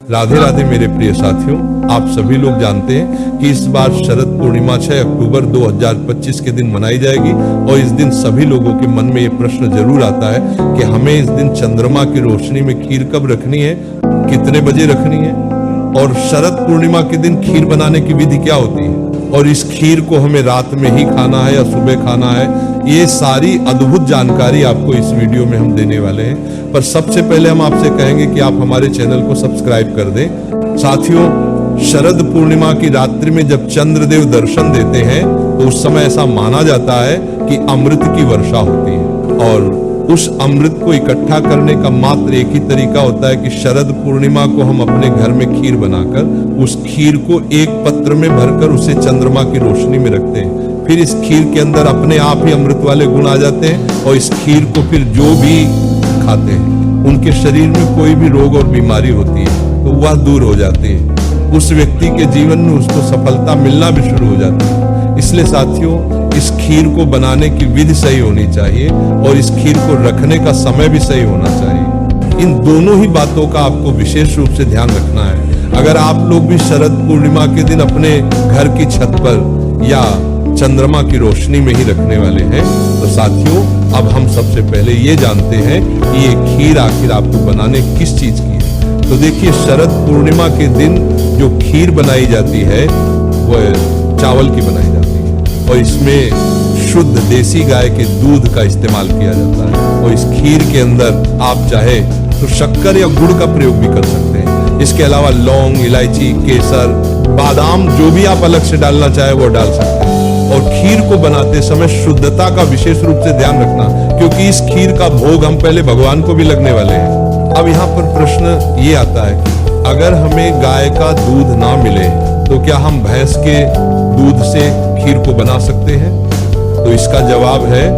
राधे राधे मेरे प्रिय साथियों, आप सभी लोग जानते हैं कि इस बार शरद पूर्णिमा 6 अक्टूबर 2025 के दिन मनाई जाएगी और इस दिन सभी लोगों के मन में ये प्रश्न जरूर आता है कि हमें इस दिन चंद्रमा की रोशनी में खीर कब रखनी है, कितने बजे रखनी है और शरद पूर्णिमा के दिन खीर बनाने की विधि क्या होती है और इस खीर को हमें रात में ही खाना है या सुबह खाना है। ये सारी अद्भुत जानकारी आपको इस वीडियो में हम देने वाले हैं। पर सबसे पहले हम आपसे कहेंगे कि आप हमारे चैनल को सब्सक्राइब कर दें। साथियों, शरद पूर्णिमा की रात्रि में जब चंद्रदेव दर्शन देते हैं तो उस समय ऐसा माना जाता है कि अमृत की वर्षा होती है और उस अमृत को इकट्ठा करने का मात्र एक ही तरीका होता है कि शरद पूर्णिमा को हम अपने घर में खीर बनाकर उस खीर को एक पत्र में भरकर उसे चंद्रमा की रोशनी में रखते हैं। फिर इस खीर के अंदर अपने आप ही अमृत वाले गुण आ जाते हैं और इस खीर को फिर जो भी खाते हैं उनके शरीर में कोई भी रोग और बीमारी होती है तो वह दूर हो जाती है। उस व्यक्ति के जीवन में उसको सफलता मिलना भी शुरू हो जाती है। इसलिए साथियों, इस खीर को बनाने की विधि सही होनी चाहिए और इस खीर को रखने का समय भी सही होना चाहिए। इन दोनों ही बातों का आपको विशेष रूप से ध्यान रखना है। अगर आप लोग भी शरद पूर्णिमा के दिन अपने घर की छत पर या चंद्रमा की रोशनी में ही रखने वाले हैं तो साथियों, अब हम सबसे पहले ये जानते हैं कि ये खीर आखिर आपको बनाने किस चीज की है। तो देखिए, शरद पूर्णिमा के दिन जो खीर बनाई जाती है वह चावल की बनाई जाती है और इसमें शुद्ध देसी गाय के दूध का इस्तेमाल किया जाता है और इस खीर के अंदर आप चाहे तो शक्कर या गुड़ का प्रयोग भी कर सकते हैं। इसके अलावा लौंग, इलायची, केसर, बादाम जो भी आप अलग से डालना चाहे वो डाल सकते हैं। और खीर को बनाते समय शुद्धता का विशेष रूप से ध्यान रखना, क्योंकि इस खीर का भोग हम पहले भगवान को भी लगने वाले हैं। अब यहाँ पर प्रश्न ये आता है कि अगर हमें गाय का दूध ना मिले तो क्या हम भैंस के दूध से खीर को बना सकते हैं? तो इसका जवाब है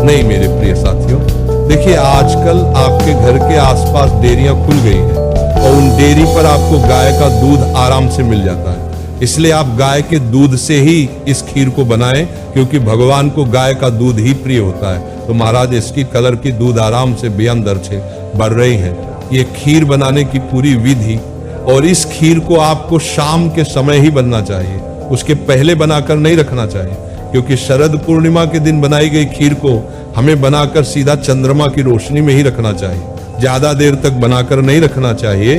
नहीं मेरे प्रिय साथियों। देखिए, आजकल आपके घर के आसपास डेयरियां खुल गई हैं और उन डेयरी पर आपको गाय का दूध आराम से मिल जाता है। इसलिए आप गाय के दूध से ही इस खीर को बनाएं, क्योंकि भगवान को गाय का दूध ही प्रिय होता है। तो महाराज, इसकी कलर की दूध आराम से बेअन दर्जे बढ़ रही है। ये खीर बनाने की पूरी विधि और इस खीर को आपको शाम के समय ही बनना चाहिए, उसके पहले बनाकर नहीं रखना चाहिए, क्योंकि शरद पूर्णिमा के दिन बनाई गई खीर को हमें बनाकर सीधा चंद्रमा की रोशनी में ही रखना चाहिए। ज्यादा देर तक बनाकर नहीं रखना चाहिए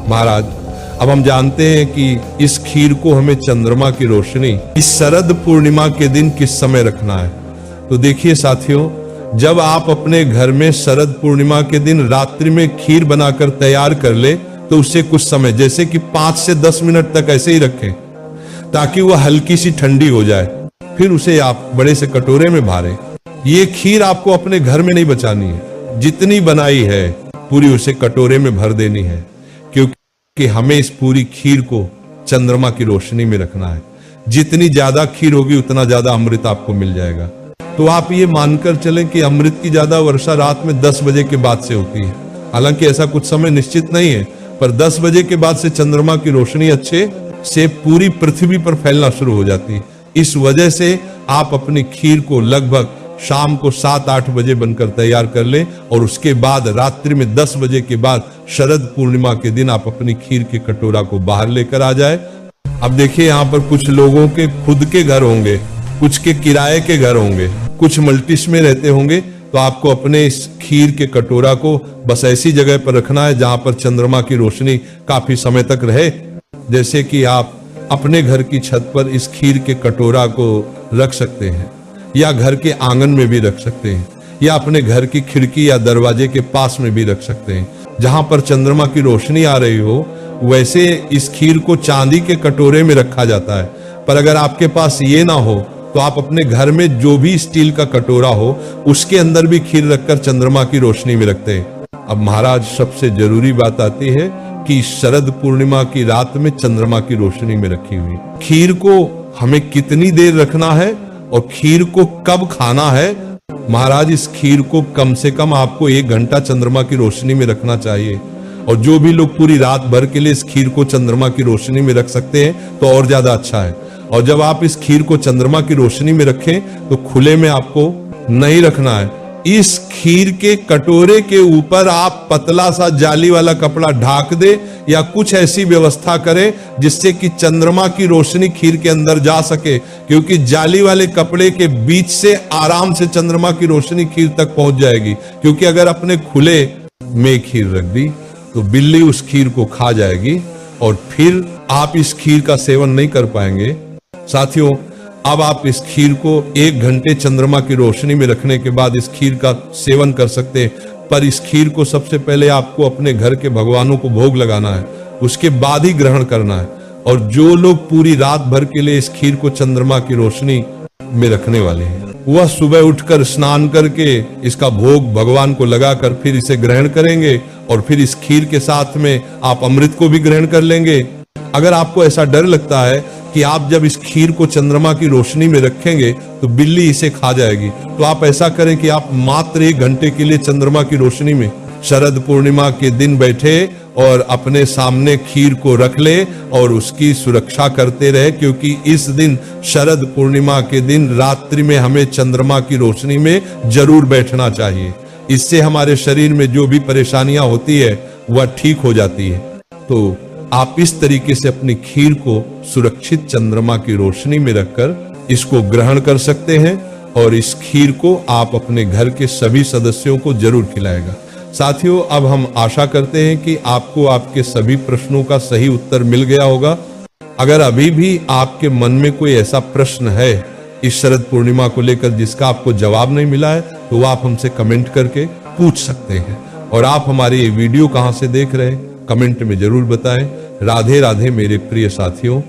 महाराज। अब हम जानते हैं कि इस खीर को हमें चंद्रमा की रोशनी इस शरद पूर्णिमा के दिन किस समय रखना है। तो देखिए साथियों, जब आप अपने घर में शरद पूर्णिमा के दिन रात्रि में खीर बनाकर तैयार कर ले तो उससे कुछ समय, जैसे कि 5 से 10 मिनट तक ऐसे ही रखें ताकि वह हल्की सी ठंडी हो जाए। फिर उसे आप बड़े से कटोरे में भरें। ये खीर आपको अपने घर में नहीं बचानी है, जितनी बनाई है पूरी उसे कटोरे में भर देनी है, क्योंकि हमें इस पूरी खीर को चंद्रमा की रोशनी में रखना है। जितनी ज्यादा खीर होगी उतना ज्यादा अमृत आपको मिल जाएगा। तो आप ये मानकर चलें कि अमृत की ज्यादा वर्षा रात में 10 बजे के बाद से होती है। हालांकि ऐसा कुछ समय निश्चित नहीं है, पर 10 बजे के बाद से चंद्रमा की रोशनी अच्छे से पूरी पृथ्वी पर फैलना शुरू हो जाती है। इस वजह से आप अपनी खीर को लगभग शाम को 7-8 बजे बनकर तैयार कर लें और उसके बाद रात्रि में 10 बजे के बाद शरद पूर्णिमा के दिन आप अपनी खीर के कटोरा को बाहर लेकर आ जाए। अब देखिए, यहाँ पर कुछ लोगों के खुद के घर होंगे, कुछ के किराए के घर होंगे, कुछ मल्टीस में रहते होंगे। तो आपको अपने इस खीर के कटोरा को बस ऐसी जगह पर रखना है जहां पर चंद्रमा की रोशनी काफी समय तक रहे। जैसे कि आप अपने घर की छत पर इस खीर के कटोरा को रख सकते हैं या घर के आंगन में भी रख सकते हैं या अपने घर की खिड़की या दरवाजे के पास में भी रख सकते हैं। जहां पर चंद्रमा की रोशनी आ रही हो वैसे इस खीर को चांदी के कटोरे में रखा जाता है। पर अगर आपके पास ये ना हो तो आप अपने घर में जो भी स्टील का कटोरा हो उसके अंदर भी खीर रखकर चंद्रमा की रोशनी में रखते हैं। अब महाराज, सबसे जरूरी बात आती है कि शरद पूर्णिमा की रात में चंद्रमा की रोशनी में रखी हुई खीर को हमें कितनी देर रखना है और खीर को कब खाना है। महाराज, इस खीर को कम से कम आपको 1 घंटा चंद्रमा की रोशनी में रखना चाहिए और जो भी लोग पूरी रात भर के लिए इस खीर को चंद्रमा की रोशनी में रख सकते हैं तो और ज्यादा अच्छा है। और जब आप इस खीर को चंद्रमा की रोशनी में रखें तो खुले में आपको नहीं रखना है, इस खीर के कटोरे के ऊपर आप पतला सा जाली वाला कपड़ा ढाक दे या कुछ ऐसी व्यवस्था करें जिससे कि चंद्रमा की रोशनी खीर के अंदर जा सके, क्योंकि जाली वाले कपड़े के बीच से आराम से चंद्रमा की रोशनी खीर तक पहुंच जाएगी। क्योंकि अगर अपने खुले में खीर रख दी तो बिल्ली उस खीर को खा जाएगी और फिर आप इस खीर का सेवन नहीं कर पाएंगे। साथियों, अब आप इस खीर को 1 घंटे चंद्रमा की रोशनी में रखने के बाद इस खीर का सेवन कर सकते हैं। पर इस खीर को सबसे पहले आपको अपने घर के भगवानों को भोग लगाना है, उसके बाद ही ग्रहण करना है। और जो लोग पूरी रात भर के लिए इस खीर को चंद्रमा की रोशनी में रखने वाले हैं, वह सुबह उठकर स्नान करके इसका भोग भगवान को लगाकर फिर इसे ग्रहण करेंगे और फिर इस खीर के साथ में आप अमृत को भी ग्रहण कर लेंगे। अगर आपको ऐसा डर लगता है कि आप जब इस खीर को चंद्रमा की रोशनी में रखेंगे तो बिल्ली इसे खा जाएगी, तो आप ऐसा करें कि आप मात्र 1 घंटे के लिए चंद्रमा की रोशनी में शरद पूर्णिमा के दिन बैठे और अपने सामने खीर को रख ले और उसकी सुरक्षा करते रहे। क्योंकि इस दिन शरद पूर्णिमा के दिन रात्रि में हमें चंद्रमा की रोशनी में जरूर बैठना चाहिए। इससे हमारे शरीर में जो भी परेशानियां होती है वह ठीक हो जाती है। तो आप इस तरीके से अपनी खीर को सुरक्षित चंद्रमा की रोशनी में रखकर इसको ग्रहण कर सकते हैं और इस खीर को आप अपने घर के सभी सदस्यों को जरूर खिलाएगा। साथियों, अब हम आशा करते हैं कि आपको आपके सभी प्रश्नों का सही उत्तर मिल गया होगा। अगर अभी भी आपके मन में कोई ऐसा प्रश्न है इस शरद पूर्णिमा को लेकर जिसका आपको जवाब नहीं मिला है, तो आप हमसे कमेंट करके पूछ सकते हैं। और आप हमारी ये वीडियो कहां से देख रहे हैं कमेंट में जरूर बताएं। राधे राधे मेरे प्रिय साथियों।